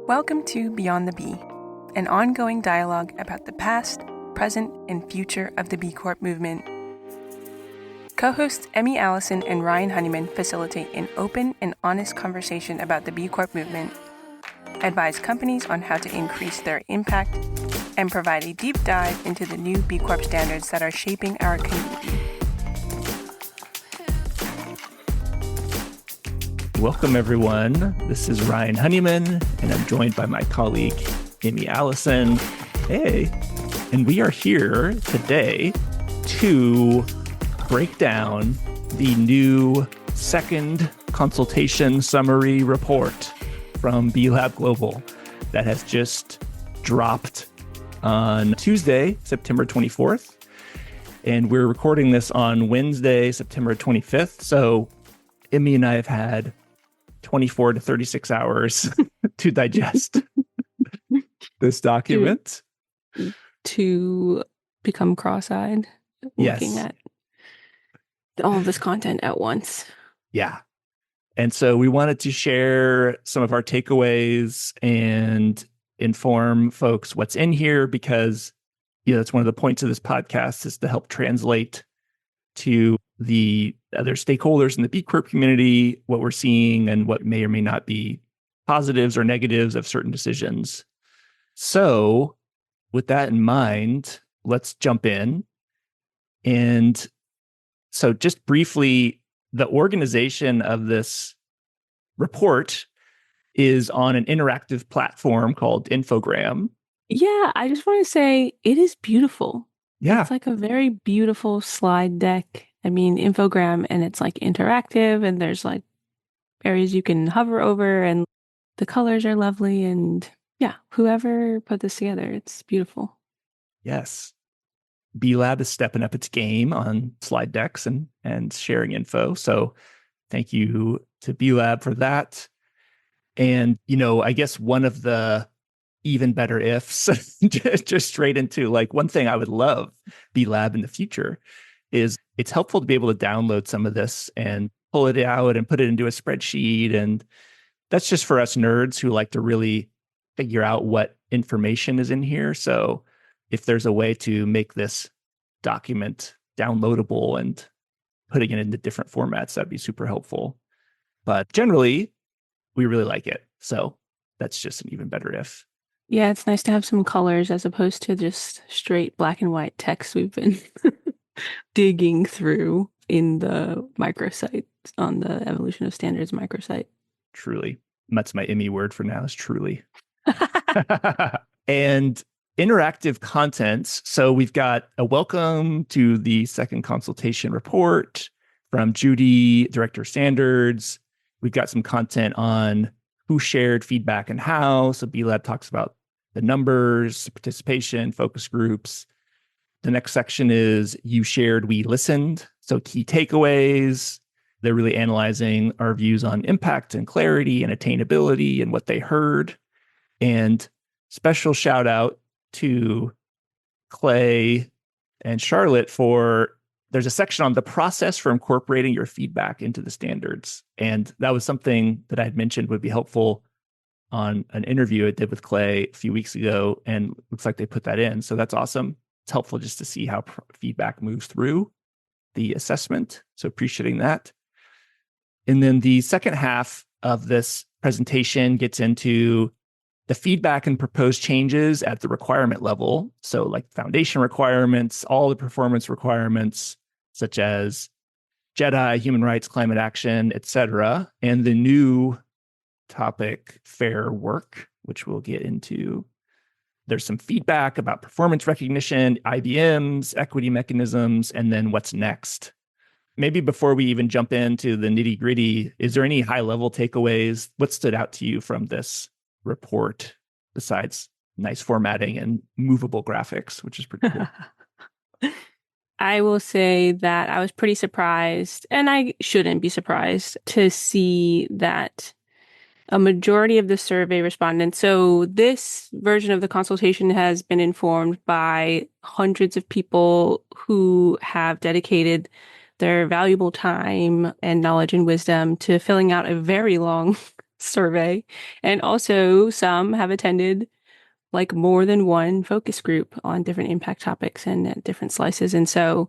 Welcome to Beyond the Bee, an ongoing dialogue about the past, present, and future of the B Corp movement. Co-hosts Emmy, Alison, and Ryan Honeyman facilitate an open and honest conversation about the B Corp movement, advise companies on how to increase their impact, and provide a deep dive into the new B Corp standards that are shaping our community. Welcome, everyone. This is Ryan Honeyman, and I'm joined by my colleague, Emmy, Alison. Hey. And we are here today to break down the new second Consultation Summary Report from B Lab Global that has just dropped on Tuesday, September 24th. And we're recording this on Wednesday, September 25th. So Emmy and I have had 24 to 36 hours to digest this document. To become cross-eyed, looking at all of this content at once. Yeah. And so we wanted to share some of our takeaways and inform folks what's in here because, that's one of the points of this podcast is to help translate to the other stakeholders in the B Corp community, what we're seeing and what may or may not be positives or negatives of certain decisions. So with that in mind, let's jump in. And so just briefly, the organization of this report is on an interactive platform called Infogram. Yeah, I just want to say it is beautiful. Yeah. It's like a very beautiful slide deck. I mean, Infogram, and it's like interactive, and there's like areas you can hover over, and the colors are lovely. And yeah, whoever put this together, it's beautiful. Yes. B Lab is stepping up its game on slide decks and sharing info. So thank you to B Lab for that. And, I guess one of the even better ifs, just straight into like one thing I would love B Lab in the future is it's helpful to be able to download some of this and pull it out and put it into a spreadsheet. And that's just for us nerds who like to really figure out what information is in here. So if there's a way to make this document downloadable and putting it into different formats, that'd be super helpful. But generally, we really like it. So that's just an even better if. Yeah, it's nice to have some colors as opposed to just straight black and white text we've been digging through in the microsite on the Evolution of Standards microsite. Truly. That's my Emmy word for now is truly. And interactive contents. So we've got a welcome to the second consultation report from Judy, Director of Standards. We've got some content on who shared feedback and how. So B Lab talks about the numbers, participation, focus groups. The next section is you shared, we listened. So key takeaways. They're really analyzing our views on impact and clarity and attainability and what they heard. And special shout out to Clay and Charlotte there's a section on the process for incorporating your feedback into the standards. And that was something that I had mentioned would be helpful on an interview I did with Clay a few weeks ago. And looks like they put that in. So that's awesome. It's helpful just to see how feedback moves through the assessment. So appreciating that. And then the second half of this presentation gets into the feedback and proposed changes at the requirement level. So like foundation requirements, all the performance requirements, such as JEDI, human rights, climate action, etc. And the new topic, fair work, which we'll get into. There's some feedback about performance recognition, IBMs, equity mechanisms, and then what's next. Maybe before we even jump into the nitty gritty, is there any high level takeaways? What stood out to you from this report besides nice formatting and movable graphics, which is pretty cool? I will say that I was pretty surprised, and I shouldn't be surprised, to see that a majority of the survey respondents. So this version of the consultation has been informed by hundreds of people who have dedicated their valuable time and knowledge and wisdom to filling out a very long survey. And also some have attended like more than one focus group on different impact topics and at different slices. And so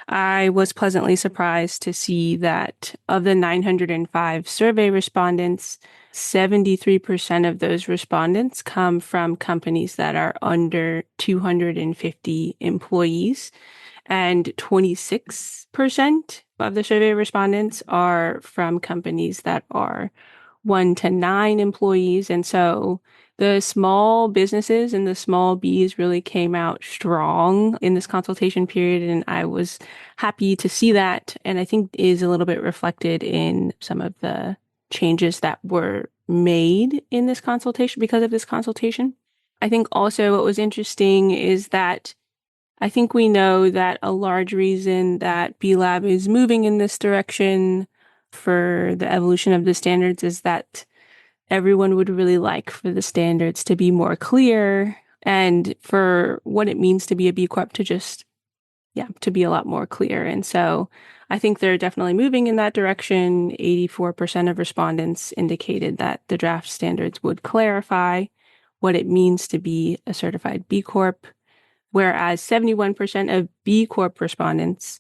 I was pleasantly surprised to see that of the 905 survey respondents, 73% of those respondents come from companies that are under 250 employees, and 26% of the survey respondents are from companies that are 1 to 9 employees. And so the small businesses and the small Bs really came out strong in this consultation period. And I was happy to see that. And I think is a little bit reflected in some of the changes that were made in this consultation because of this consultation. I think also what was interesting is that I think we know that a large reason that B Lab is moving in this direction for the evolution of the standards is that everyone would really like for the standards to be more clear and for what it means to be a B Corp to just, to be a lot more clear. And so I think they're definitely moving in that direction. 84% of respondents indicated that the draft standards would clarify what it means to be a certified B Corp, whereas 71% of B Corp respondents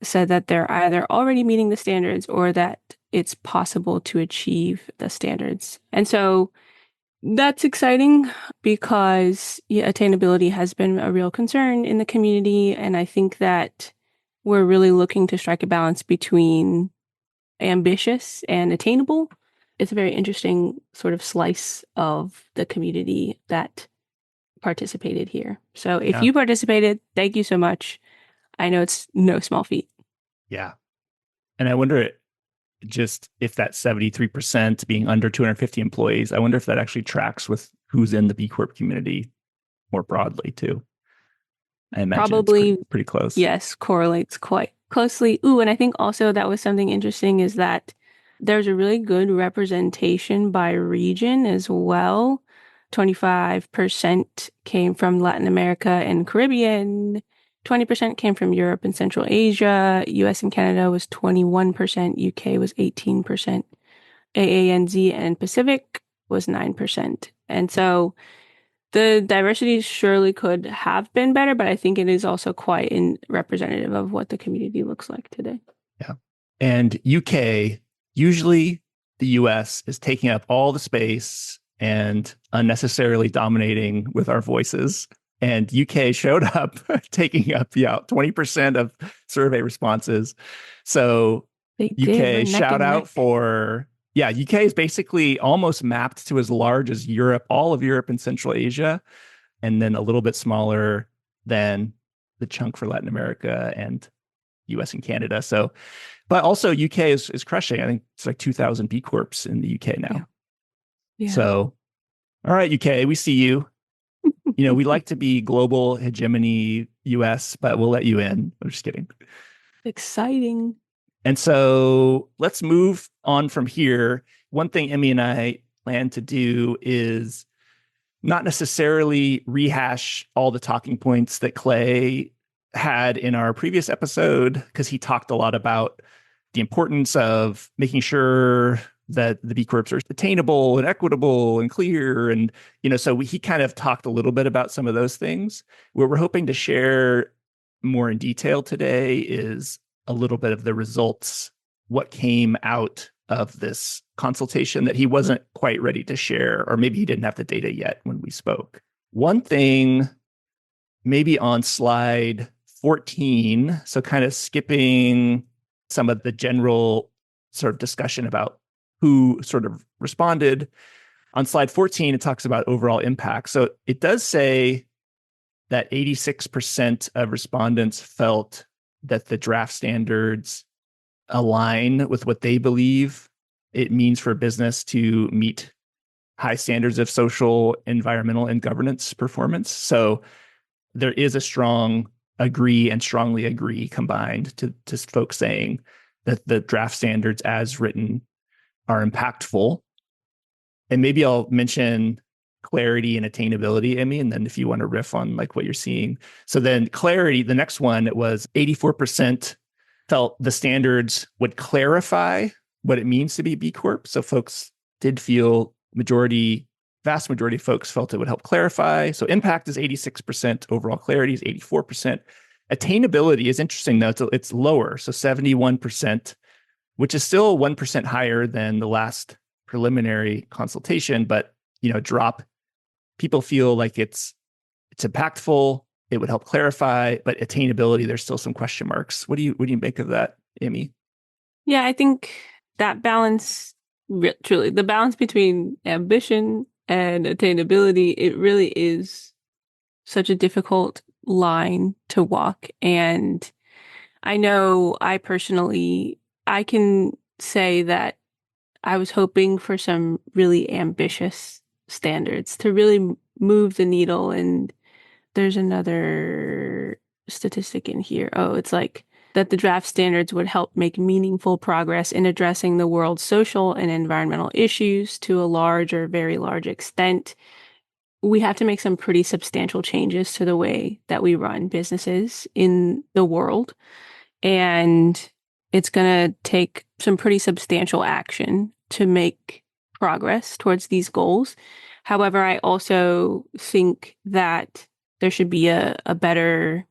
said that they're either already meeting the standards or that it's possible to achieve the standards. And so that's exciting because attainability has been a real concern in the community. And I think that we're really looking to strike a balance between ambitious and attainable. It's a very interesting sort of slice of the community that participated here. So if you participated, thank you so much. I know it's no small feat. Yeah. And I wonder just if that 73% being under 250 employees, I wonder if that actually tracks with who's in the B Corp community more broadly too. I imagine Probably it's pretty close. Yes, correlates quite closely. Ooh, and I think also that was something interesting is that there's a really good representation by region as well. 25% came from Latin America and Caribbean. 20% came from Europe and Central Asia. US and Canada was 21%. UK was 18%. AANZ and Pacific was 9%. And so the diversity surely could have been better, but I think it is also quite representative of what the community looks like today. Yeah. And UK, usually the US is taking up all the space and unnecessarily dominating with our voices. And UK showed up taking up 20% of survey responses. So UK shout out for, UK is basically almost mapped to as large as Europe, all of Europe and Central Asia, and then a little bit smaller than the chunk for Latin America and US and Canada. So, but also UK is crushing. I think it's like 2,000 B Corps in the UK now. Yeah. So, all right, UK, we see you. We like to be global hegemony US, but we'll let you in. I'm just kidding. Exciting. And so let's move on from here. One thing Emmy and I plan to do is not necessarily rehash all the talking points that Clay had in our previous episode, because he talked a lot about the importance of making sure that the B Corps are attainable and equitable and clear. And, so he kind of talked a little bit about some of those things. What we're hoping to share more in detail today is a little bit of the results, what came out of this consultation that he wasn't quite ready to share, or maybe he didn't have the data yet when we spoke. One thing, maybe on slide 14, so kind of skipping some of the general sort of discussion about who sort of responded. On slide 14, it talks about overall impact. So it does say that 86% of respondents felt that the draft standards align with what they believe it means for business to meet high standards of social, environmental, and governance performance. So there is a strong agree and strongly agree combined to folks saying that the draft standards as written are impactful. And maybe I'll mention clarity and attainability, Emmy, and then if you want to riff on like what you're seeing. So then clarity, the next one, it was 84% felt the standards would clarify what it means to be B Corp. So folks did feel vast majority of folks felt it would help clarify. So impact is 86%, overall clarity is 84%. Attainability is interesting though, it's lower, so 71%, which is still 1% higher than the last preliminary consultation, but drop. People feel like it's impactful, it would help clarify, but attainability, there's still some question marks. What do you make of that, Emmy? Yeah, I think that balance, truly, the balance between ambition and attainability, it really is such a difficult line to walk. And I know I can say that I was hoping for some really ambitious standards to really move the needle. And there's another statistic in here. Oh, it's like that the draft standards would help make meaningful progress in addressing the world's social and environmental issues to a large or very large extent. We have to make some pretty substantial changes to the way that we run businesses in the world. And it's going to take some pretty substantial action to make progress towards these goals. However, I also think that there should be a better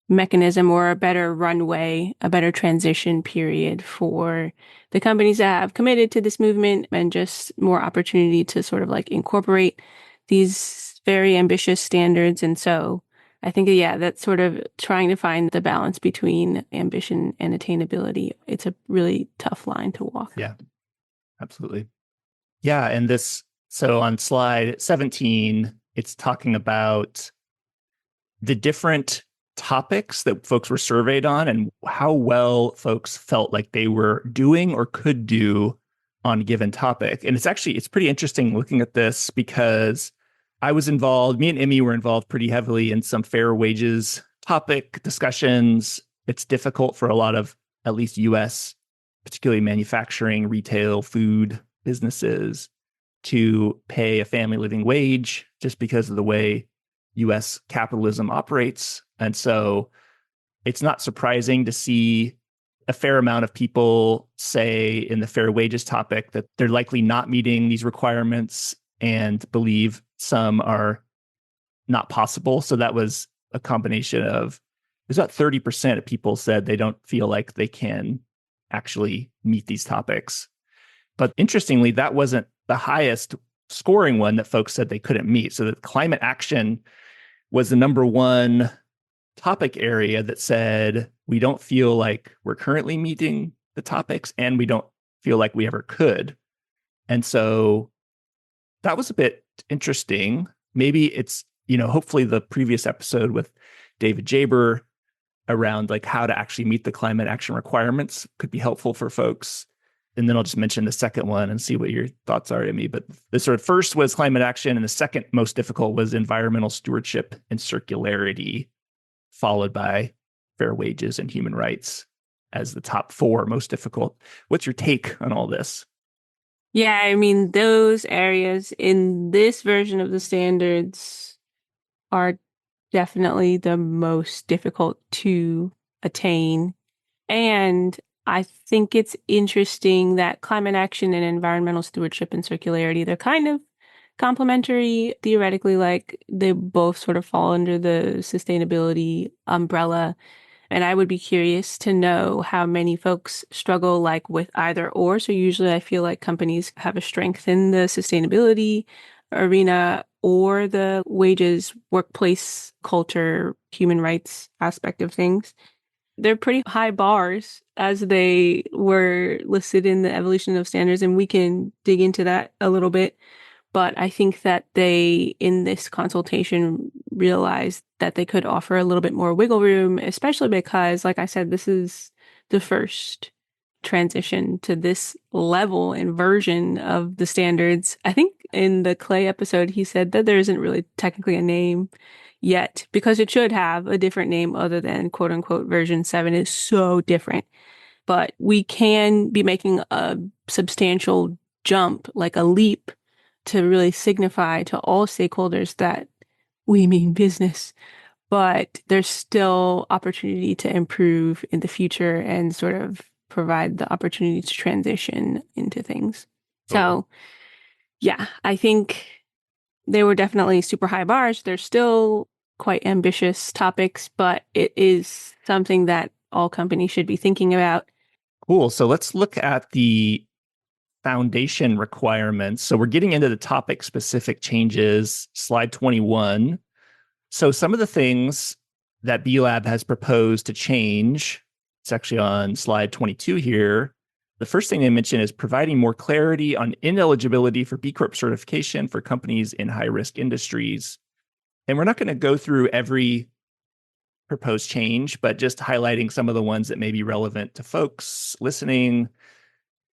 mechanism or a better runway, a better transition period for the companies that have committed to this movement, and just more opportunity to sort of like incorporate these very ambitious standards. And so I think, yeah, that's sort of trying to find the balance between ambition and attainability. It's a really tough line to walk. Yeah, absolutely. Yeah. And so on slide 17, it's talking about the different topics that folks were surveyed on and how well folks felt like they were doing or could do on a given topic. And it's pretty interesting looking at this because me and Emmy were involved pretty heavily in some fair wages topic discussions. It's difficult for a lot of at least US, particularly manufacturing, retail, food businesses to pay a family living wage just because of the way US capitalism operates. And so it's not surprising to see a fair amount of people say in the fair wages topic that they're likely not meeting these requirements and believe some are not possible. So that was a combination of, there's about 30% of people said they don't feel like they can actually meet these topics. But interestingly, that wasn't the highest scoring one that folks said they couldn't meet. So the climate action was the number one topic area that said, we don't feel like we're currently meeting the topics and we don't feel like we ever could. And so that was a bit interesting. Maybe it's, hopefully the previous episode with David Jaber around like how to actually meet the climate action requirements could be helpful for folks. And then I'll just mention the second one and see what your thoughts are, Emmy. But the sort of first was climate action, and the second most difficult was environmental stewardship and circularity, followed by fair wages and human rights as the top four most difficult. What's your take on all this? Yeah, I mean, those areas in this version of the standards are definitely the most difficult to attain. And I think it's interesting that climate action and environmental stewardship and circularity, they're kind of complementary theoretically, like they both sort of fall under the sustainability umbrella. And I would be curious to know how many folks struggle like with either or. So usually I feel like companies have a strength in the sustainability arena or the wages, workplace culture, human rights aspect of things. They're pretty high bars as they were listed in the evolution of standards, and we can dig into that a little bit. But I think that they, in this consultation, realized that they could offer a little bit more wiggle room, especially because, like I said, this is the first transition to this level and version of the standards. I think in the Clay episode, he said that there isn't really technically a name yet because it should have a different name other than quote unquote version 7 is so different. But we can be making a substantial jump, like a leap, to really signify to all stakeholders that we mean business. But there's still opportunity to improve in the future and sort of provide the opportunity to transition into things. So, yeah, I think they were definitely super high bars. They're still quite ambitious topics, but it is something that all companies should be thinking about. Cool. So let's look at the foundation requirements. So we're getting into the topic specific changes, slide 21. So some of the things that B Lab has proposed to change, it's actually on slide 22 here. The first thing they mention is providing more clarity on ineligibility for B Corp certification for companies in high-risk industries. And we're not going to go through every proposed change, but just highlighting some of the ones that may be relevant to folks listening.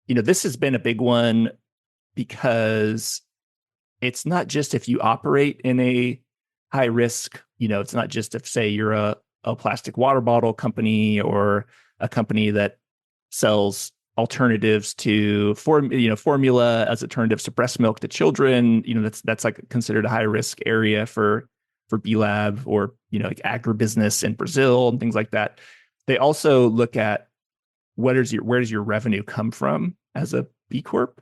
This has been a big one because it's not just if you operate in a high risk, it's not just if, say, you're a plastic water bottle company or a company that sells alternatives to formula as alternatives to breast milk to children. That's like considered a high risk area for B Lab, or like agribusiness in Brazil and things like that. They also look at where does your revenue come from as a B Corp.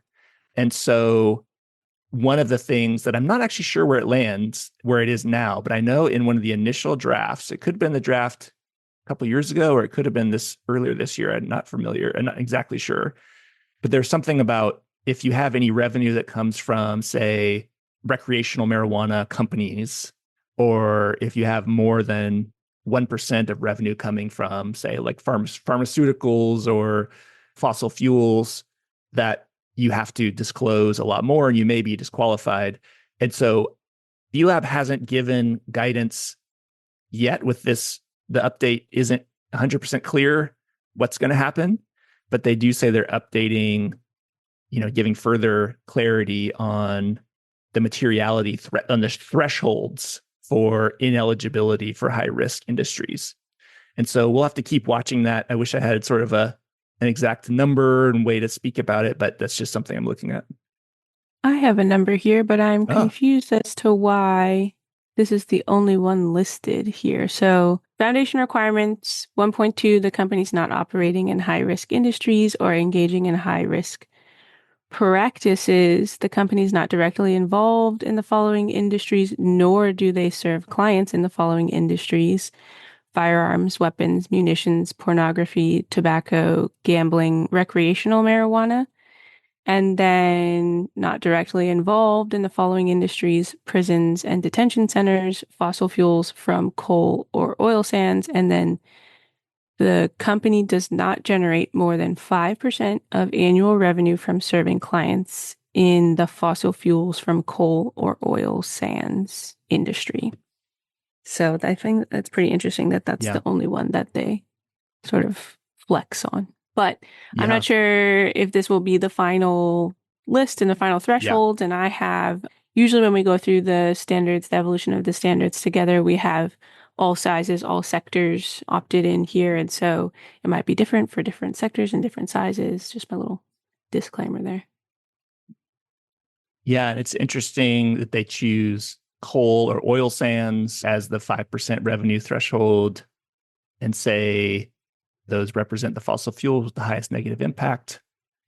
And so one of the things that I'm not actually sure where it is now, but I know in one of the initial drafts, it could have been the draft a couple of years ago, or it could have been earlier this year. I'm not exactly sure. But there's something about if you have any revenue that comes from, say, recreational marijuana companies, or if you have more than 1% of revenue coming from, say, like pharmaceuticals or fossil fuels, that you have to disclose a lot more and you may be disqualified. And so B Lab hasn't given guidance yet with this. The update isn't 100% clear what's going to happen, but they do say they're updating, giving further clarity on the materiality on the thresholds for ineligibility for high risk industries. And so we'll have to keep watching that. I wish I had sort of an exact number and way to speak about it, but that's just something I'm looking at. I have a number here, but I'm confused as to why this is the only one listed here. So foundation requirements 1.2, the company's not operating in high risk industries or engaging in high risk practices. The company's not directly involved in the following industries, nor do they serve clients in the following industries: firearms, weapons, munitions, pornography, tobacco, gambling, recreational marijuana. And then not directly involved in the following industries: prisons and detention centers, fossil fuels from coal or oil sands. And then the company does not generate more than 5% of annual revenue from serving clients in the fossil fuels from coal or oil sands industry. So I think that's pretty interesting that that's the only one that they sort of flex on. But I'm not sure if this will be the final list and the final threshold. And I have, usually when we go through the standards, the evolution of the standards together, we have all sizes, all sectors opted in here. And so it might be different for different sectors and different sizes. Just my little disclaimer there. Yeah, and it's interesting that they choose coal or oil sands as the 5% revenue threshold and say those represent the fossil fuels with the highest negative impact.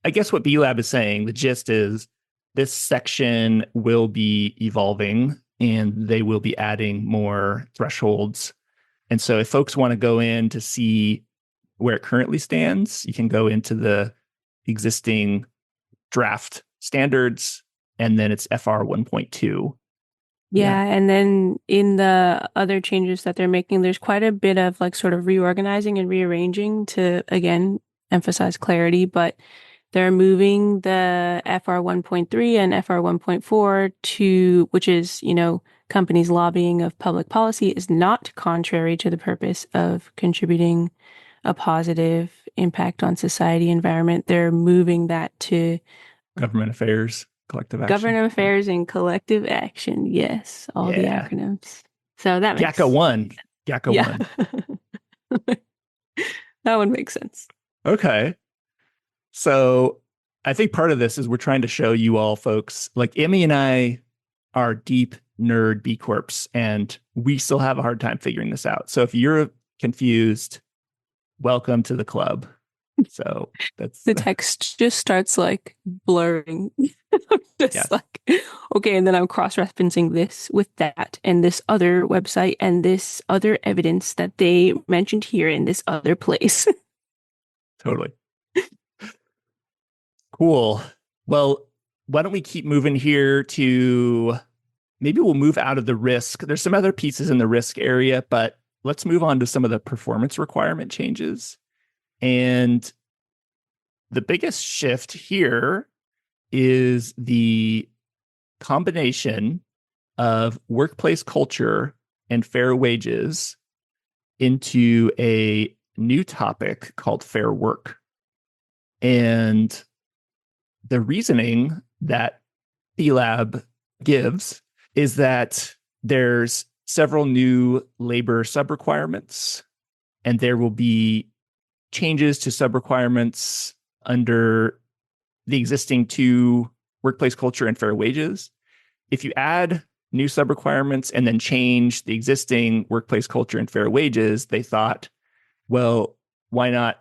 I guess what B Lab is saying, the gist is this section will be evolving and they will be adding more thresholds. And so if folks want to go in to see where it currently stands, you can go into the existing draft standards, and then it's FR 1.2. Yeah, and then in the other changes that they're making, there's quite a bit of like sort of reorganizing and rearranging to, again, emphasize clarity, but they're moving the FR 1.3 and FR 1.4 to, which is, companies lobbying of public policy is not contrary to the purpose of contributing a positive impact on society, environment. They're moving that to government affairs, collective action. Government affairs and collective action. Yes, all the acronyms. So that makes GACA 1. GACA 1. That one makes sense. Okay. So I think part of this is we're trying to show you all folks, like Emmy and I are deep nerd B Corps, and we still have a hard time figuring this out. So if you're confused, welcome to the club. So that's the text just starts like blurring. Just Yes, like, okay, and then I'm cross-referencing this with that and this other website and this other evidence that they mentioned here in this other place. totally. Cool. Well, why don't we keep moving here to maybe we'll move out of the risk. There's some other pieces in the risk area, but let's move on to some of the performance requirement changes. And the biggest shift here is the combination of workplace culture and fair wages into a new topic called fair work. And the reasoning that B-Lab gives is that there's several new labor sub-requirements, and there will be changes to sub-requirements under the existing two workplace culture and fair wages. If you add new sub-requirements and then change the existing workplace culture and fair wages, they thought, well, why not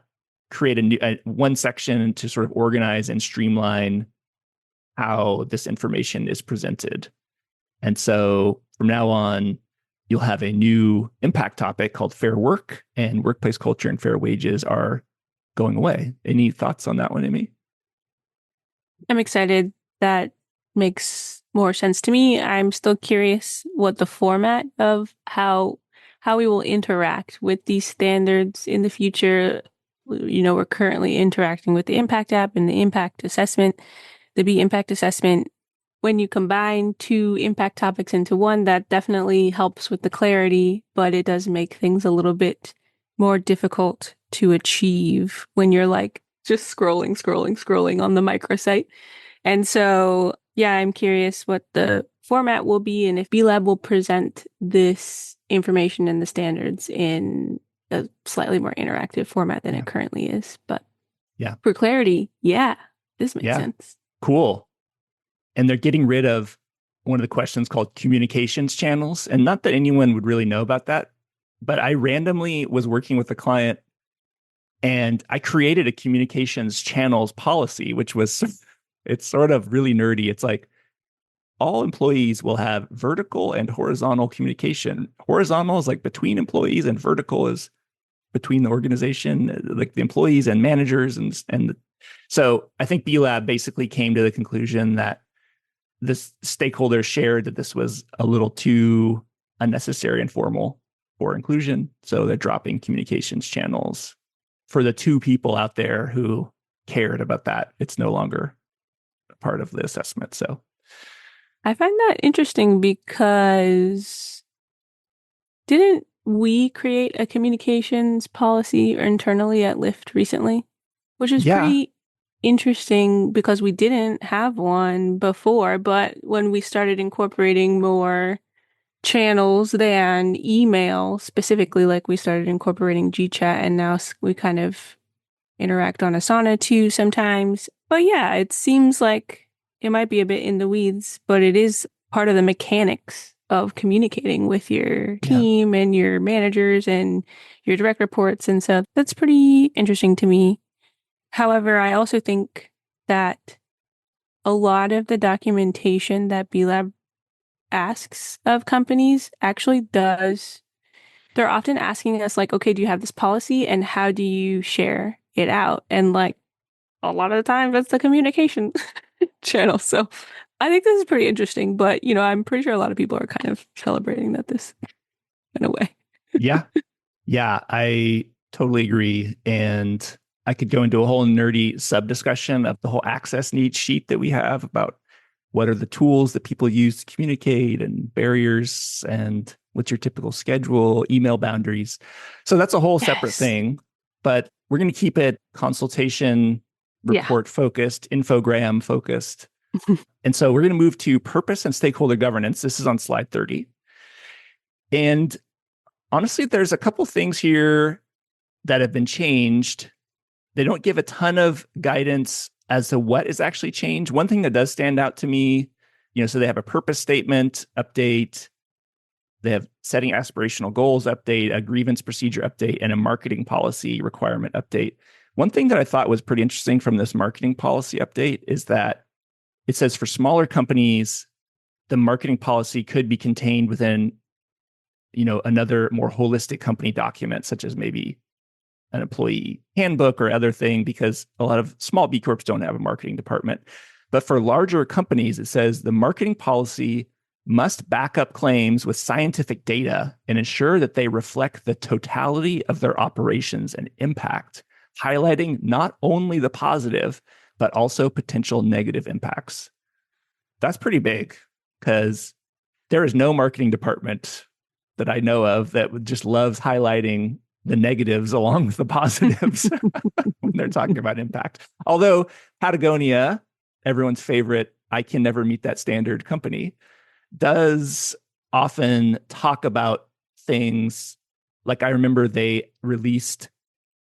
create one section to sort of organize and streamline how this information is presented. And so from now on, you'll have a new impact topic called fair work, and workplace culture and fair wages are going away. Any thoughts on that one, Emmy? I'm excited. That makes more sense to me. I'm still curious what the format of how we will interact with these standards in the future. We're currently interacting with the impact app and the impact assessment, the B impact assessment. When you combine two impact topics into one, that definitely helps with the clarity, but it does make things a little bit more difficult to achieve when you're like just scrolling on the microsite. And so, yeah, I'm curious what the format will be and if B-Lab will present this information and the standards in a slightly more interactive format than it currently is. But for clarity, this makes sense. Cool. And they're getting rid of one of the questions called communications channels. And not that anyone would really know about that, but I randomly was working with a client and I created a communications channels policy, which was, it's sort of really nerdy. It's like all employees will have vertical and horizontal communication. Horizontal is like between employees and vertical is between the organization, like the employees and managers. And so I think B-Lab basically came to the conclusion that the stakeholders shared that this was a little too unnecessary and formal for inclusion. So they're dropping communications channels for the two people out there who cared about that. It's no longer a part of the assessment. So I find that interesting because didn't we create a communications policy internally at Lyft recently? Which is pretty interesting because we didn't have one before, but when we started incorporating more channels than email specifically, like we started incorporating GChat and now we kind of interact on Asana too sometimes. But yeah, it seems like it might be a bit in the weeds, but it is part of the mechanics of communicating with your team and your managers and your direct reports. And so that's pretty interesting to me. However, I also think that a lot of the documentation that B-Lab asks of companies actually does. They're often asking us like, okay, do you have this policy and how do you share it out? And like a lot of the time that's the communication channel. So I think this is pretty interesting, but I'm pretty sure a lot of people are kind of celebrating that this in a way. Yeah, I totally agree. And I could go into a whole nerdy sub discussion of the whole access needs sheet that we have about what are the tools that people use to communicate and barriers and what's your typical schedule, email boundaries. So that's a whole separate thing, but we're going to keep it consultation report focused, infogram focused. And so we're going to move to purpose and stakeholder governance. This is on slide 30. And honestly, there's a couple things here that have been changed. They don't give a ton of guidance as to what is actually changed. One thing that does stand out to me, so they have a purpose statement update, they have setting aspirational goals update, a grievance procedure update, and a marketing policy requirement update. One thing that I thought was pretty interesting from this marketing policy update is that it says for smaller companies, the marketing policy could be contained within, another more holistic company document, such as maybe an employee handbook or other thing, because a lot of small B Corps don't have a marketing department. But for larger companies, it says the marketing policy must back up claims with scientific data and ensure that they reflect the totality of their operations and impact, highlighting not only the positive, but also potential negative impacts. That's pretty big, because there is no marketing department that I know of that just loves highlighting the negatives along with the positives when they're talking about impact. Although Patagonia, everyone's favorite, I can never meet that standard company, does often talk about things. Like, I remember they released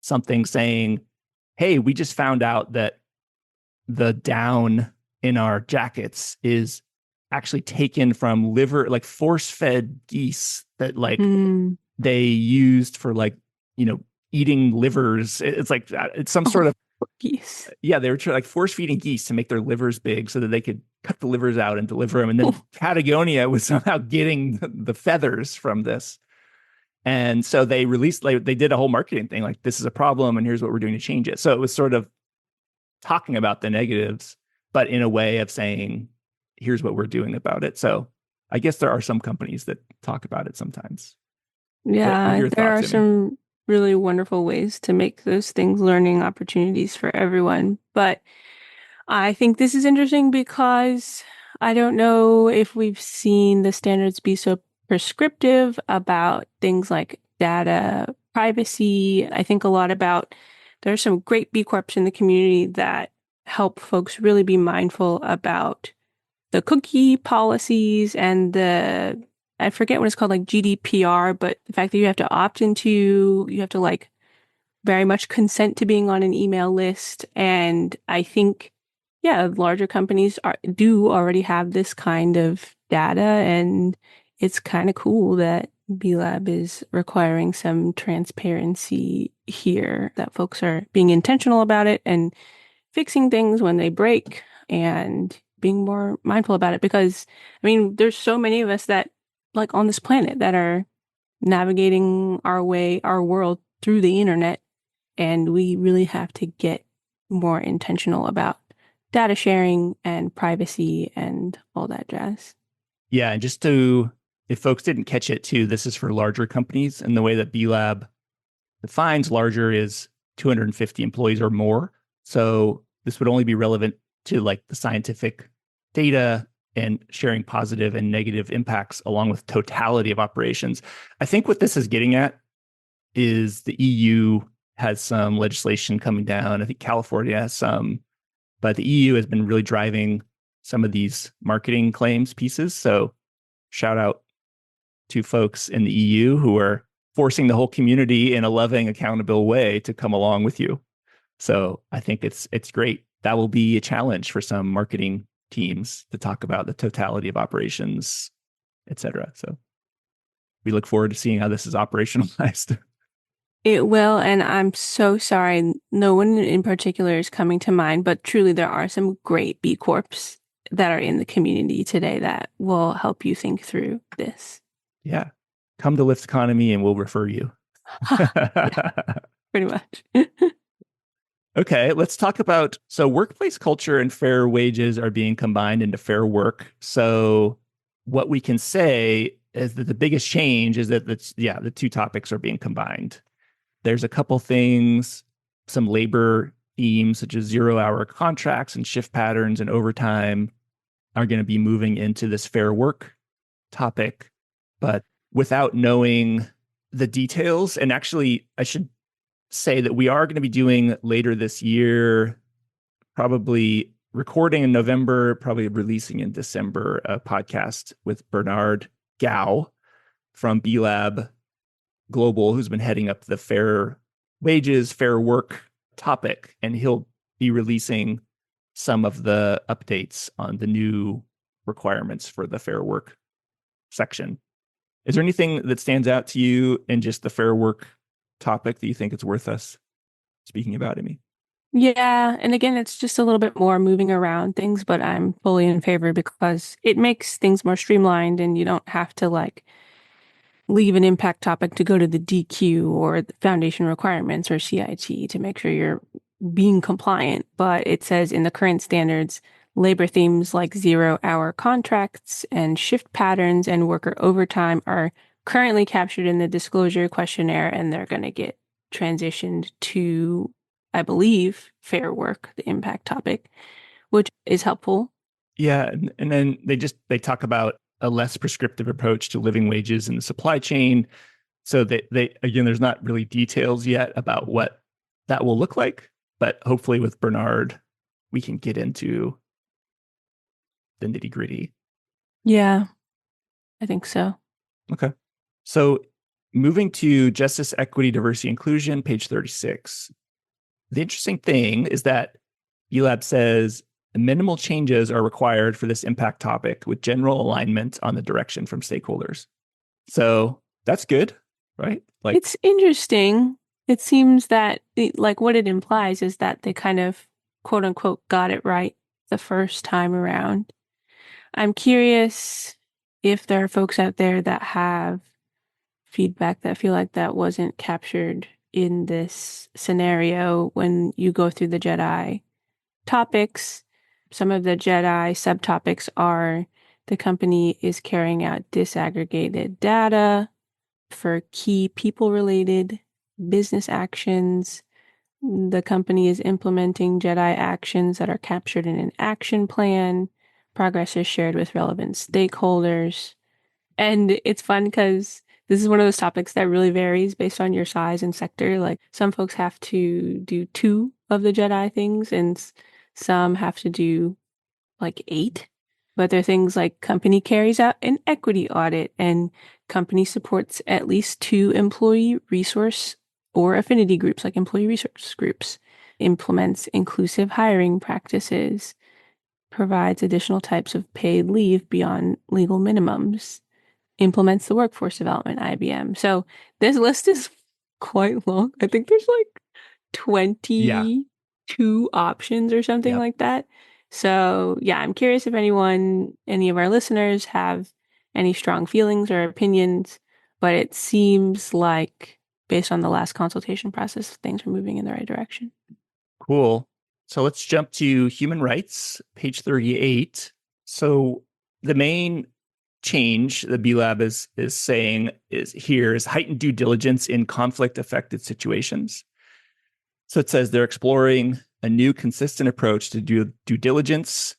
something saying, hey, we just found out that the down in our jackets is actually taken from force-fed geese that they used for eating livers. It's some sort of geese. Yeah, they were force feeding geese to make their livers big so that they could cut the livers out and deliver them. And then Patagonia was somehow getting the feathers from this. And so they released, they did a whole marketing thing, like, this is a problem and here's what we're doing to change it. So it was sort of talking about the negatives, but in a way of saying, here's what we're doing about it. So I guess there are some companies that talk about it sometimes. Yeah, there are some really wonderful ways to make those things learning opportunities for everyone. But I think this is interesting because I don't know if we've seen the standards be so prescriptive about things like data privacy. I think a lot about, there's some great B Corps in the community that help folks really be mindful about the cookie policies and I forget what it's called, like GDPR, but the fact that you have to opt into, you have to very much consent to being on an email list. And I think, larger companies do already have this kind of data, and it's kind of cool that B Lab is requiring some transparency here, that folks are being intentional about it and fixing things when they break and being more mindful about it. Because, there's so many of us that on this planet that are navigating our world through the internet. And we really have to get more intentional about data sharing and privacy and all that jazz. Yeah. And if folks didn't catch it too, this is for larger companies. And the way that B Lab defines larger is 250 employees or more. So this would only be relevant to the scientific data and sharing positive and negative impacts along with totality of operations. I think what this is getting at is the EU has some legislation coming down. I think California has some, but the EU has been really driving some of these marketing claims pieces. So shout out to folks in the EU who are forcing the whole community in a loving, accountable way to come along with you. So I think it's great. That will be a challenge for some marketing teams to talk about the totality of operations, et cetera. So we look forward to seeing how this is operationalized. It will, and I'm so sorry. No one in particular is coming to mind, but truly there are some great B Corps that are in the community today that will help you think through this. Yeah. Come to Lyft Economy and we'll refer you. Yeah, pretty much. Okay, let's talk about, so workplace culture and fair wages are being combined into fair work. So what we can say is that the biggest change is that the two topics are being combined. There's a couple things, some labor themes such as 0-hour contracts and shift patterns and overtime are going to be moving into this fair work topic, but without knowing the details. And actually, I should say that we are going to be doing later this year, probably recording in November, probably releasing in December, a podcast with Bernard Gao from B Lab Global, who's been heading up the fair wages, fair work topic. And he'll be releasing some of the updates on the new requirements for the fair work section. Is there anything that stands out to you in just the fair work topic that you think it's worth us speaking about, Emmy? Yeah, and again, it's just a little bit more moving around things, but I'm fully in favor because it makes things more streamlined and you don't have to like leave an impact topic to go to the DQ or the foundation requirements or CIT to make sure you're being compliant. But it says in the current standards, labor themes like 0-hour contracts and shift patterns and worker overtime are currently captured in the disclosure questionnaire, and they're going to get transitioned to, I believe, fair work, the impact topic, which is helpful. Yeah, and then they talk about a less prescriptive approach to living wages in the supply chain. So they again, there's not really details yet about what that will look like, but hopefully with Bernard, we can get into the nitty gritty. Yeah, I think so. Okay. So moving to justice, equity, diversity, inclusion, page 36. The interesting thing is that ULab says minimal changes are required for this impact topic with general alignment on the direction from stakeholders. So that's good, right? Like, it's interesting. It seems that like what it implies is that they kind of quote unquote got it right the first time around. I'm curious if there are folks out there that have feedback that feel like that wasn't captured in this scenario when you go through the Jedi topics. Some of the Jedi subtopics are the company is carrying out disaggregated data for key people-related business actions. The company is implementing Jedi actions that are captured in an action plan. Progress is shared with relevant stakeholders. And it's fun because this is one of those topics that really varies based on your size and sector. Like some folks have to do 2 of the Jedi things, and some have to do like 8. But there are things like company carries out an equity audit and company supports at least 2 employee resource or affinity groups, like employee resource groups, implements inclusive hiring practices, provides additional types of paid leave beyond legal minimums, implements the workforce development IBM. So this list is quite long. I think there's like yeah, 22 options or something yep. like that. So yeah, I'm curious if any of our listeners have any strong feelings or opinions, but it seems like based on the last consultation process, things are moving in the right direction. Cool. So let's jump to human rights, page 38. So the main change the B Lab is saying is heightened due diligence in conflict affected situations. So it says they're exploring a new consistent approach to due diligence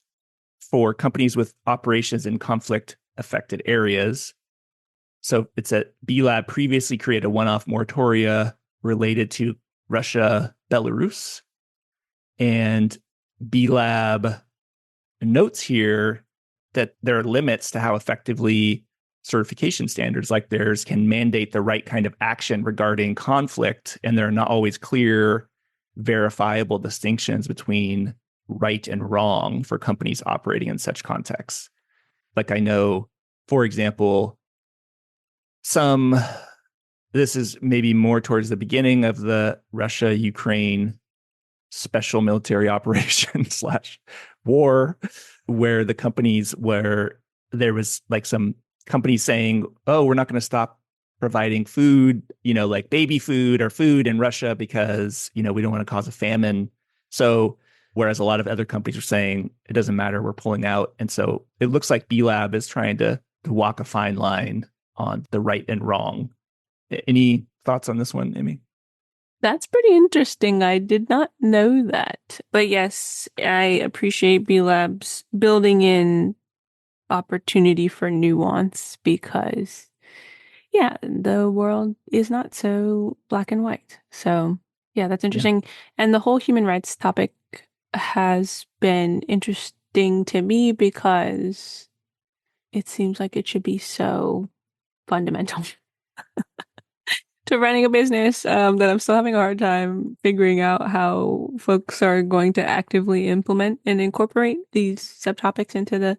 for companies with operations in conflict affected areas. So it's a B Lab previously created a one-off moratoria related to Russia, Belarus, and B Lab notes here that there are limits to how effectively certification standards like theirs can mandate the right kind of action regarding conflict, and there are not always clear, verifiable distinctions between right and wrong for companies operating in such contexts. Like I know, for example, this is maybe more towards the beginning of the Russia-Ukraine special military operation / war, where there was like some companies saying, oh, we're not going to stop providing food, like baby food or food in Russia because, we don't want to cause a famine. So whereas a lot of other companies are saying it doesn't matter, we're pulling out. And so it looks like B Lab is trying to walk a fine line on the right and wrong. Any thoughts on this one, Emmy? That's pretty interesting. I did not know that. But yes, I appreciate B Labs building in opportunity for nuance because, yeah, the world is not so black and white. So, yeah, that's Yeah. interesting. And the whole human rights topic has been interesting to me because it seems like it should be so fundamental to running a business that I'm still having a hard time figuring out how folks are going to actively implement and incorporate these subtopics into the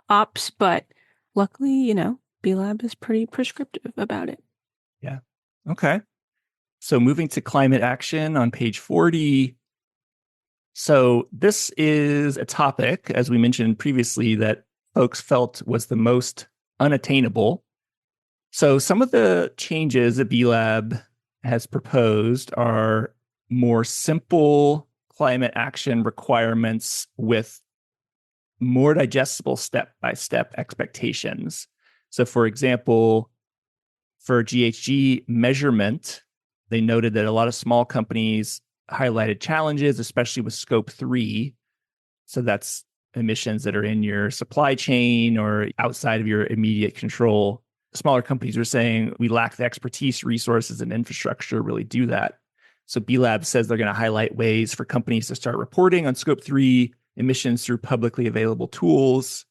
ops. But luckily, B Lab is pretty prescriptive about it. Yeah. Okay. So moving to climate action on page 40, So this is a topic, as we mentioned previously, that folks felt was the most unattainable. So some of the changes that B Lab has proposed are more simple climate action requirements with more digestible step-by-step expectations. So for example, for GHG measurement, they noted that a lot of small companies highlighted challenges, especially with scope 3. So that's emissions that are in your supply chain or outside of your immediate control. Smaller companies are saying we lack the expertise, resources, and infrastructure to really do that. So B Lab says they're going to highlight ways for companies to start reporting on scope 3 emissions through publicly available tools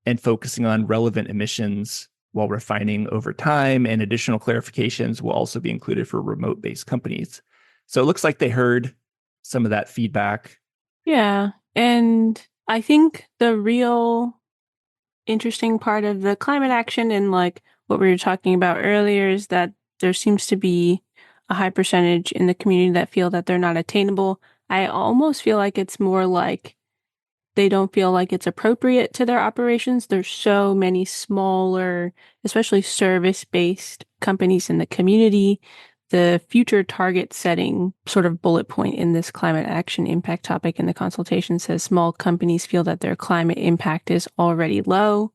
and focusing on relevant emissions while refining over time. And additional clarifications will also be included for remote-based companies. So it looks like they heard some of that feedback. Yeah. And I think the real interesting part of the climate action and like what we were talking about earlier is that there seems to be a high percentage in the community that feel that they're not attainable. I almost feel like it's more like they don't feel like it's appropriate to their operations. There's so many smaller, especially service-based companies in the community. The future target setting sort of bullet point in this climate action impact topic in the consultation says small companies feel that their climate impact is already low.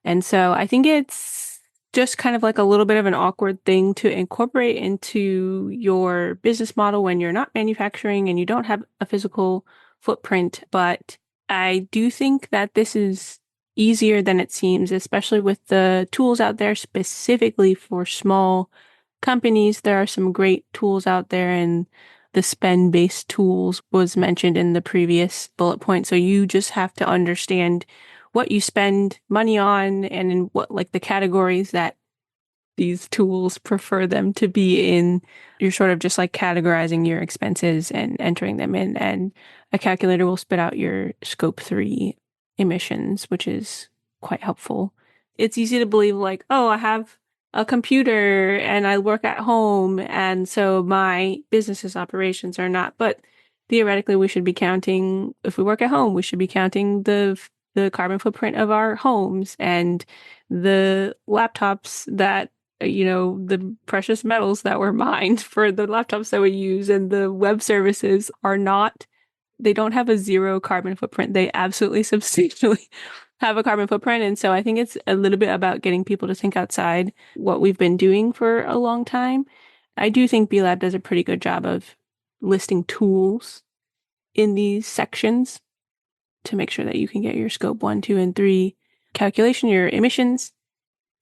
And so I think it's just kind of like a little bit of an awkward thing to incorporate into your business model when you're not manufacturing and you don't have a physical footprint. But I do think that this is easier than it seems, especially with the tools out there specifically for small companies. There are some great tools out there, and the spend-based tools was mentioned in the previous bullet point. So you just have to understand what you spend money on and in what like the categories that these tools prefer them to be in. You're sort of just like categorizing your expenses and entering them in, and a calculator will spit out your scope 3 emissions, which is quite helpful. It's easy to believe like, oh, I have a computer and I work at home, and so my business's operations are not. But theoretically, we should be counting, if we work at home, we should be counting the carbon footprint of our homes and the laptops that, the precious metals that were mined for the laptops that we use, and the web services they don't have a zero carbon footprint. They absolutely substantially have a carbon footprint. And so I think it's a little bit about getting people to think outside what we've been doing for a long time. I do think B Lab does a pretty good job of listing tools in these sections to make sure that you can get your scope 1, 2, and 3 calculation, your emissions.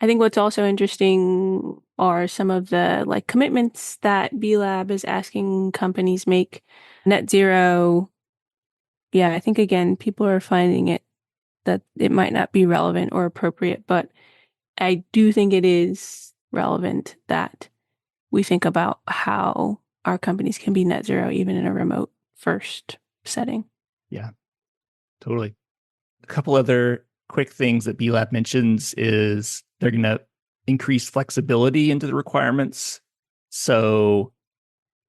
I think what's also interesting are some of the like commitments that B Lab is asking companies make. Net zero. Yeah, I think again, people are finding it that it might not be relevant or appropriate, but I do think it is relevant that we think about how our companies can be net zero even in a remote first setting. Yeah, totally. A couple other quick things that B Lab mentions is they're going to increase flexibility into the requirements. So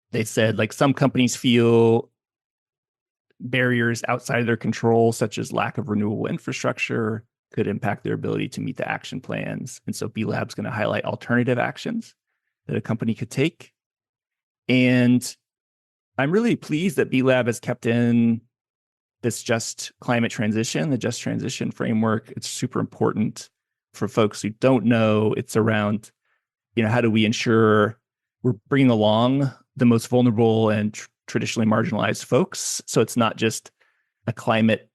they said like some companies feel barriers outside of their control, such as lack of renewable infrastructure, could impact their ability to meet the action plans. And so B Lab's going to highlight alternative actions that a company could take. And I'm really pleased that B Lab has kept in this just climate transition, the just transition framework. It's super important for folks who don't know. It's around, how do we ensure we're bringing along the most vulnerable and traditionally marginalized folks? So it's not just a climate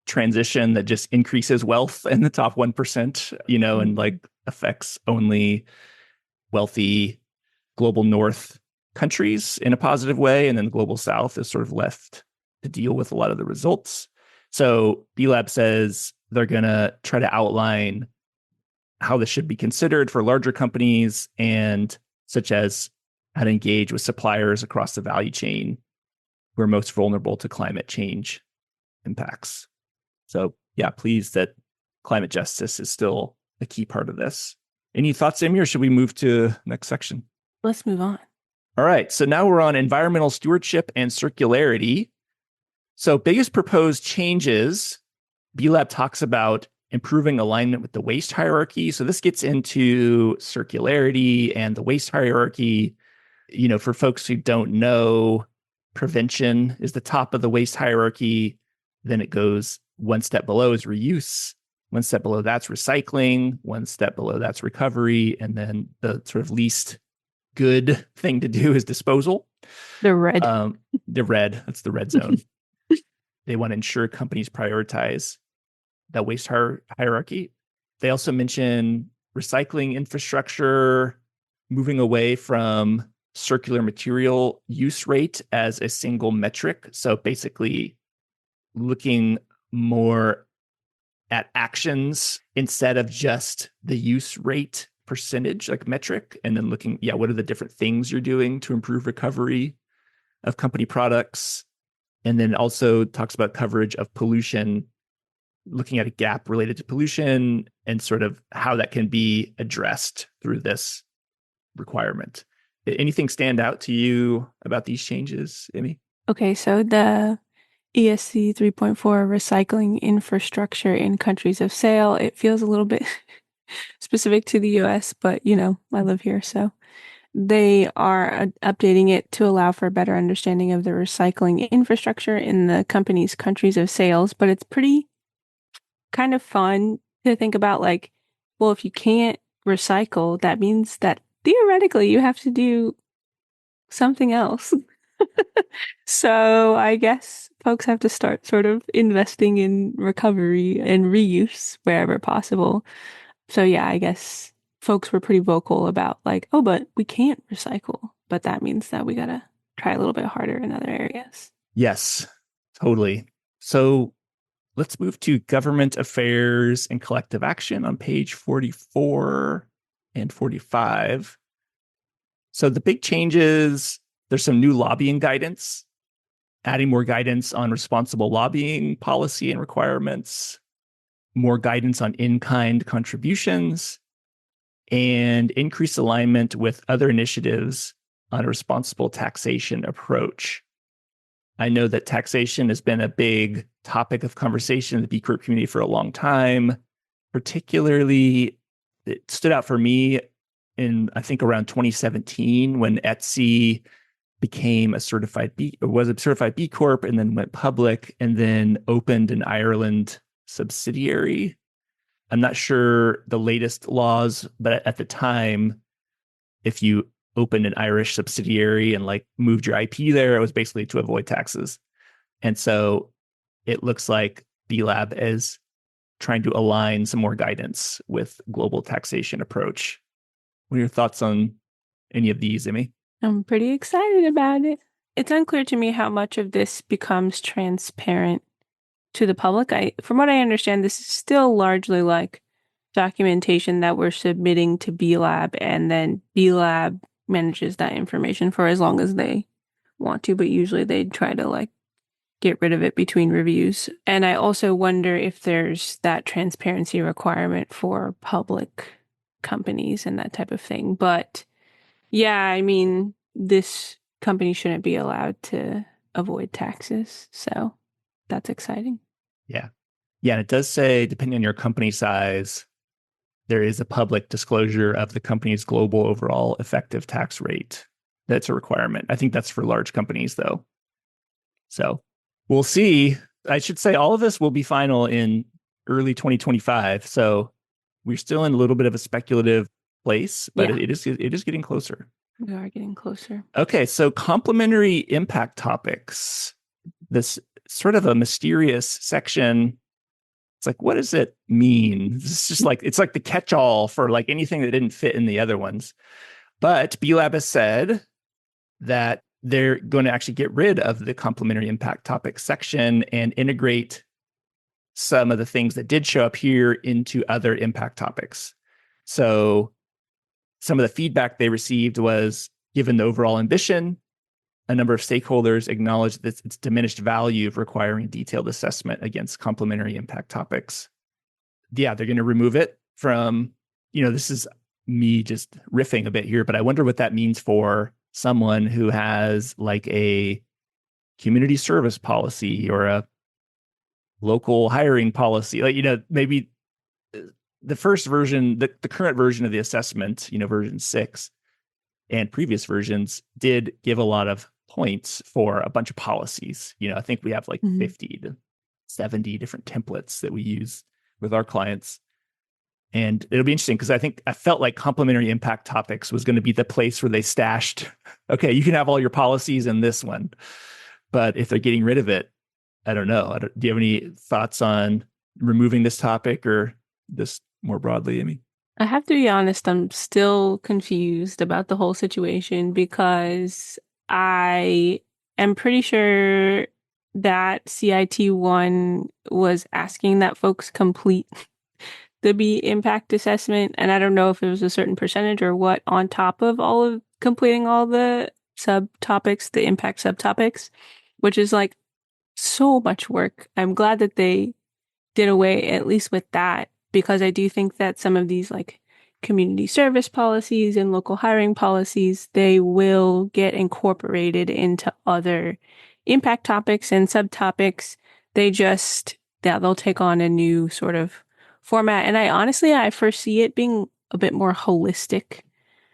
transition that just increases wealth in the top 1%, and like affects only wealthy global north countries in a positive way. And then the global south is sort of left to deal with a lot of the results. So B Lab says they're going to try to outline how this should be considered for larger companies, and such as how to engage with suppliers across the value chain who are most vulnerable to climate change impacts. So yeah, pleased that climate justice is still a key part of this. Any thoughts, Emmy, or should we move to next section? Let's move on. All right. So now we're on environmental stewardship and circularity. So biggest proposed changes, B Lab talks about improving alignment with the waste hierarchy. So this gets into circularity and the waste hierarchy. For folks who don't know, prevention is the top of the waste hierarchy. Then it goes one step below is reuse. One step below that's recycling. One step below that's recovery. And then the sort of least good thing to do is disposal. The red. That's the red zone. They want to ensure companies prioritize that waste hierarchy. They also mention recycling infrastructure, moving away from circular material use rate as a single metric. So basically looking more at actions instead of just the use rate percentage, like metric, and then looking, what are the different things you're doing to improve recovery of company products? And then also talks about coverage of pollution, looking at a gap related to pollution and sort of how that can be addressed through this requirement. Anything stand out to you about these changes, Emmy? Okay, so the ESC 3.4 recycling infrastructure in countries of sale, it feels a little bit specific to the US, but I live here, so they are updating it to allow for a better understanding of the recycling infrastructure in the company's countries of sales. But it's pretty kind of fun to think about, like, well, if you can't recycle, that means that theoretically you have to do something else. So I guess folks have to start sort of investing in recovery and reuse wherever possible. So yeah, I guess folks were pretty vocal about like, oh, but we can't recycle. But that means that we gotta try a little bit harder in other areas. Yes, totally. So let's move to government affairs and collective action on page 44 and 45. So the big changes, there's some new lobbying guidance, adding more guidance on responsible lobbying policy and requirements, more guidance on in-kind contributions, and increased alignment with other initiatives on a responsible taxation approach. I know that taxation has been a big topic of conversation in the B Corp community for a long time. Particularly, it stood out for me in, I think, around 2017 when Etsy became was a certified B Corp and then went public and then opened an Ireland subsidiary. I'm not sure the latest laws, but at the time, if you opened an Irish subsidiary and like moved your IP there, it was basically to avoid taxes. And so it looks like B Lab is trying to align some more guidance with global taxation approach. What are your thoughts on any of these, Emmy? I'm pretty excited about it. It's unclear to me how much of this becomes transparent to the public. From what I understand, this is still largely like documentation that we're submitting to B Lab, and then B Lab manages that information for as long as they want to, but usually they try to like get rid of it between reviews. And I also wonder if there's that transparency requirement for public companies and that type of thing. But yeah, I mean, this company shouldn't be allowed to avoid taxes. So that's exciting. Yeah. Yeah. And it does say, depending on your company size, there is a public disclosure of the company's global overall effective tax rate. That's a requirement. I think that's for large companies, though. So we'll see. I should say all of this will be final in early 2025. So we're still in a little bit of a speculative place, but it is getting closer. We are getting closer. Okay, so complementary impact topics. This sort of a mysterious section. It's like, what does it mean? It's just like, it's like the catch-all for like anything that didn't fit in the other ones. But B Lab has said that they're going to actually get rid of the complementary impact topics section and integrate some of the things that did show up here into other impact topics. So some of the feedback they received was, given the overall ambition, a number of stakeholders acknowledged that its diminished value of requiring detailed assessment against complementary impact topics. Yeah, they're going to remove it from, this is me just riffing a bit here, but I wonder what that means for someone who has like a community service policy or a local hiring policy. Like, maybe the first version, the current version of the assessment, version 6 and previous versions did give a lot of points for a bunch of policies. I think we have like 50 to 70 different templates that we use with our clients. And it'll be interesting because I felt like complementary impact topics was going to be the place where they stashed, okay, you can have all your policies in this one. But if they're getting rid of it, I don't know. Do you have any thoughts on removing this topic or this more broadly, Emmy? I have to be honest, I'm still confused about the whole situation because I am pretty sure that CIT1 was asking that folks complete the B impact assessment. And I don't know if it was a certain percentage or what on top of all of completing all the subtopics, the impact subtopics, which is like so much work. I'm glad that they did away at least with that, because I do think that some of these like community service policies and local hiring policies, they will get incorporated into other impact topics and subtopics. They'll take on a new sort of format. And I foresee it being a bit more holistic,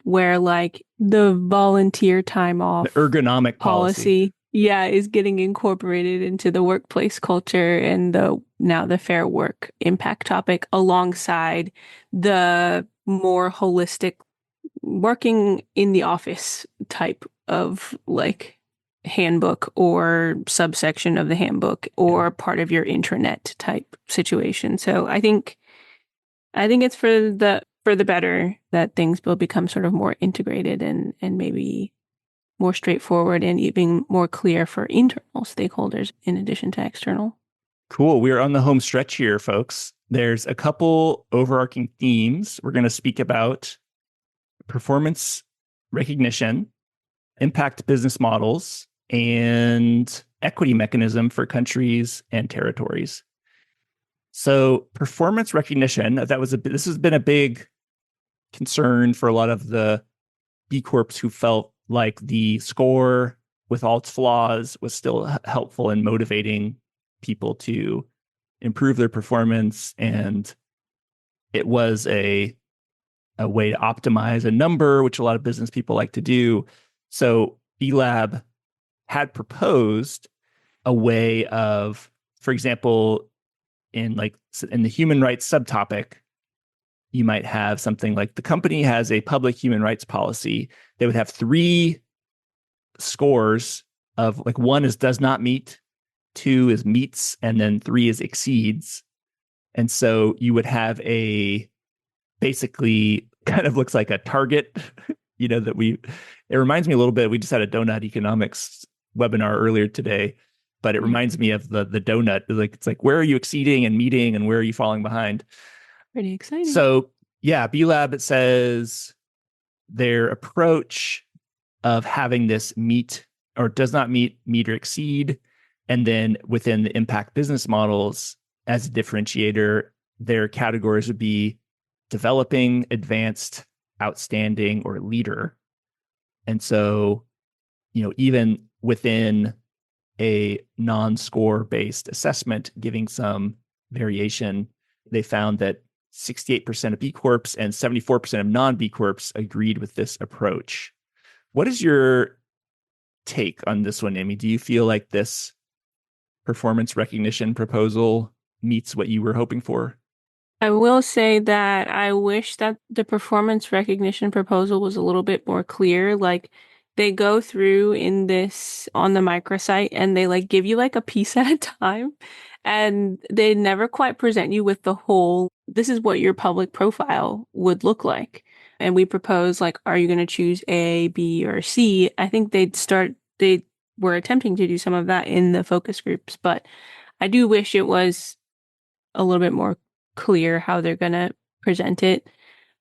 where like the volunteer time off, the ergonomic policy. Yeah, is getting incorporated into the workplace culture and the fair work impact topic alongside the more holistic working in the office type of like handbook or subsection of the handbook or part of your intranet type situation. So I think it's for the better that things will become sort of more integrated and maybe more straightforward and even more clear for internal stakeholders in addition to external. Cool. We're on the home stretch here, folks. There's a couple overarching themes. We're going to speak about performance recognition, impact business models, and equity mechanism for countries and territories. So performance recognition, this has been a big concern for a lot of the B Corps who felt like the score with all its flaws was still helpful in motivating people to improve their performance. And it was a way to optimize a number, which a lot of business people like to do. So B Lab had proposed a way of, for example, in the human rights subtopic, you might have something like the company has a public human rights policy. They would have 3 scores of like 1 is does not meet, 2 is meets, and then 3 is exceeds. And so you would have basically kind of looks like a target, it reminds me a little bit. We just had a donut economics webinar earlier today, but it reminds me of the donut. It's like, where are you exceeding and meeting and where are you falling behind? Pretty exciting. So yeah, B Lab, it says their approach of having this meet or does not meet, meet or exceed. And then within the impact business models as a differentiator, their categories would be developing, advanced, outstanding, or leader. And so, even within a non-score based assessment, giving some variation, they found that 68% of B Corps and 74% of non-B Corps agreed with this approach. What is your take on this one, Emmy? Do you feel like this performance recognition proposal meets what you were hoping for? I will say that I wish that the performance recognition proposal was a little bit more clear. Like they go through in this on the microsite and they like give you like a piece at a time, and they never quite present you with the whole, this is what your public profile would look like. And we propose like, are you going to choose A, B, or C? I think they were attempting to do some of that in the focus groups, but I do wish it was a little bit more clear how they're going to present it.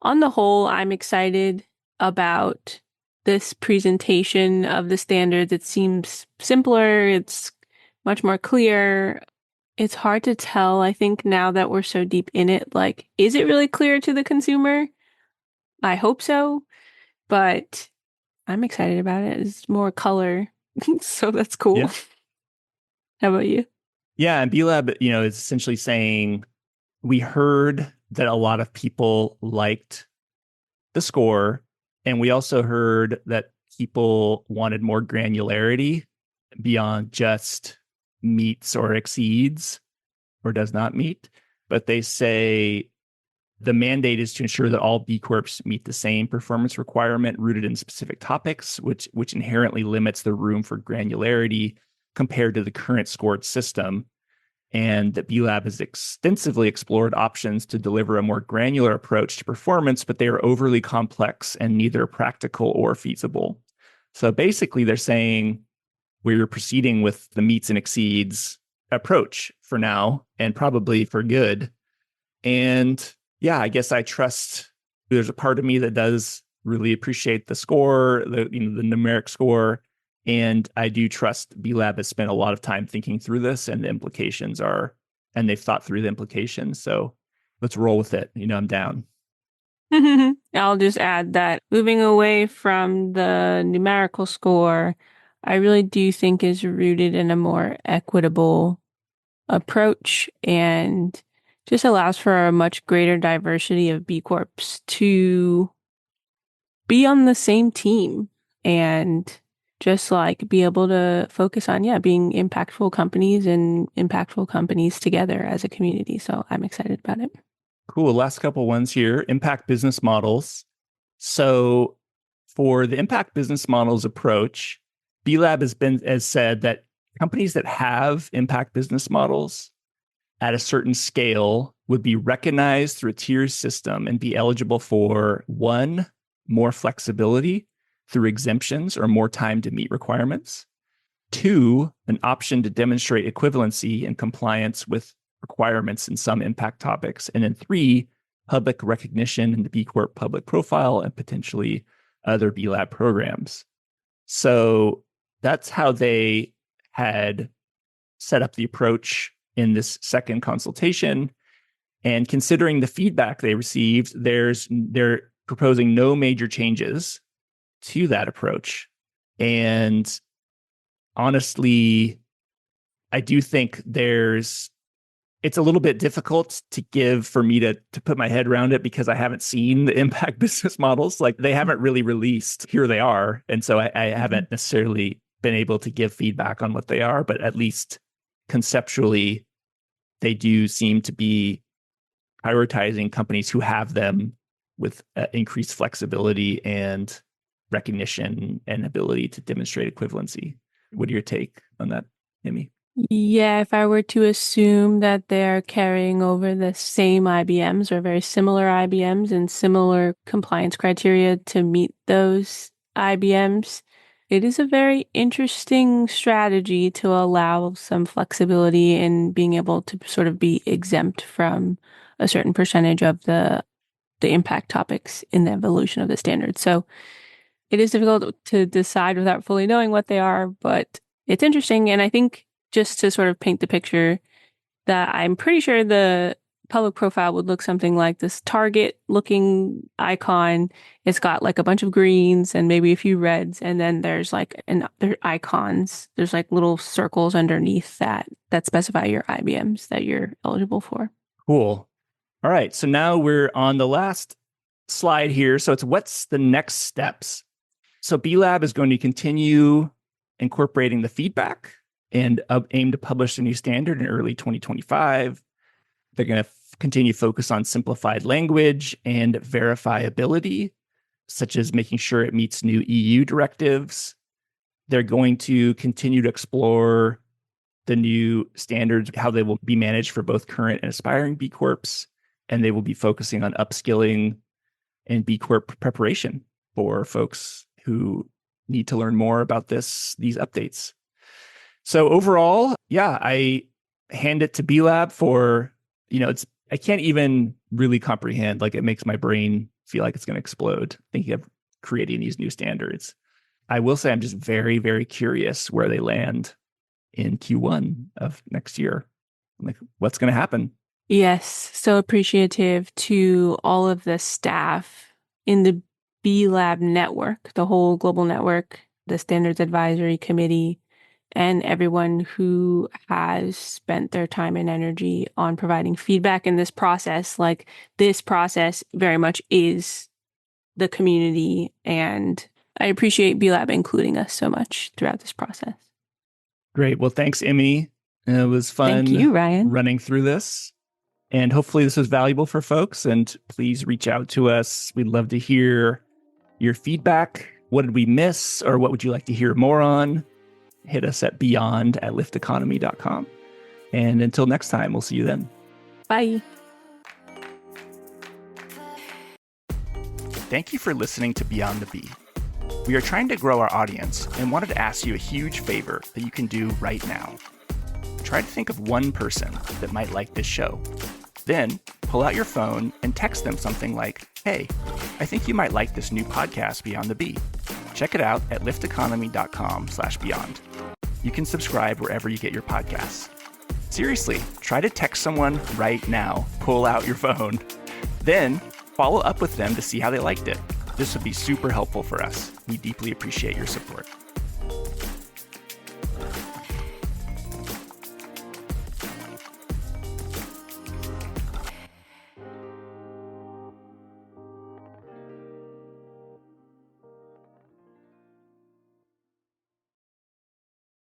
On the whole, I'm excited about this presentation of the standards. It seems simpler. It's much more clear. It's hard to tell, I think, now that we're so deep in it, like, is it really clear to the consumer? I hope so, but I'm excited about it. It's more color, so that's cool. Yeah. How about you? Yeah, and B Lab, is essentially saying we heard that a lot of people liked the score, and we also heard that people wanted more granularity beyond just meets or exceeds or does not meet. But they say the mandate is to ensure that all B Corps meet the same performance requirement rooted in specific topics, which inherently limits the room for granularity compared to the current scored system. And that B Lab has extensively explored options to deliver a more granular approach to performance, but they are overly complex and neither practical or feasible. So basically, they're saying we're proceeding with the meets and exceeds approach for now and probably for good. And yeah, I guess I trust there's a part of me that does really appreciate the score, the numeric score. And I do trust B Lab has spent a lot of time thinking through this and the implications and they've thought through the implications. So let's roll with it. I'm down. I'll just add that moving away from the numerical score, I really do think is rooted in a more equitable approach and just allows for a much greater diversity of B Corps to be on the same team and just like be able to focus on, being impactful companies together as a community. So I'm excited about it. Cool. Last couple ones here. Impact business models. So for the impact business models approach, B Lab has said that companies that have impact business models at a certain scale would be recognized through a tier system and be eligible for one, more flexibility through exemptions or more time to meet requirements. Two, an option to demonstrate equivalency and compliance with requirements in some impact topics. And then three, public recognition in the B Corp public profile and potentially other B Lab programs. So that's how they had set up the approach in this second consultation. And considering the feedback they received, they're proposing no major changes to that approach. And honestly, I do think it's a little bit difficult for me to put my head around it because I haven't seen the impact business models. Like they haven't really released, here they are. And so I haven't necessarily been able to give feedback on what they are, but at least conceptually, they do seem to be prioritizing companies who have them with increased flexibility and recognition and ability to demonstrate equivalency. What are your take on that, Emmy? Yeah, if I were to assume that they're carrying over the same IBMs or very similar IBMs and similar compliance criteria to meet those IBMs, it is a very interesting strategy to allow some flexibility in being able to sort of be exempt from a certain percentage of the impact topics in the evolution of the standard. So it is difficult to decide without fully knowing what they are, but it's interesting. And I think just to sort of paint the picture, that I'm pretty sure the public profile would look something like this Target looking icon. It's got like a bunch of greens and maybe a few reds. And then there's like there icons. There's like little circles underneath that specify your IBMs that you're eligible for. Cool. All right. So now we're on the last slide here. So it's what's the next steps? So B Lab is going to continue incorporating the feedback and aim to publish a new standard in early 2025. They're going to continue to focus on simplified language and verifiability, such as making sure it meets new EU directives. They're going to continue to explore the new standards, how they will be managed for both current and aspiring B Corps. And they will be focusing on upskilling and B Corp preparation for folks who need to learn more about these updates. So overall, yeah, I hand it to B Lab for, I can't even really comprehend, like it makes my brain feel like it's going to explode thinking of creating these new standards. I will say I'm just very, very curious where they land in Q1 of next year. Like what's going to happen? Yes, so appreciative to all of the staff in the B Lab network, the whole global network, the Standards Advisory Committee, and everyone who has spent their time and energy on providing feedback in this process. Like, this process very much is the community, and I appreciate B Lab including us so much throughout this process. Great. Well, thanks, Emmy. It was fun. Thank you, Ryan. Running through this. And hopefully this was valuable for folks. And please reach out to us. We'd love to hear your feedback. What did we miss, or what would you like to hear more on? Hit us at beyond@lifteconomy.com. And until next time, we'll see you then. Bye. Thank you for listening to Beyond the Bee. We are trying to grow our audience and wanted to ask you a huge favor that you can do right now. Try to think of one person that might like this show. Then pull out your phone and text them something like, "Hey, I think you might like this new podcast, Beyond the Bee. Check it out at lifteconomy.com/beyond. You can subscribe wherever you get your podcasts." Seriously, try to text someone right now. Pull out your phone. Then follow up with them to see how they liked it. This would be super helpful for us. We deeply appreciate your support.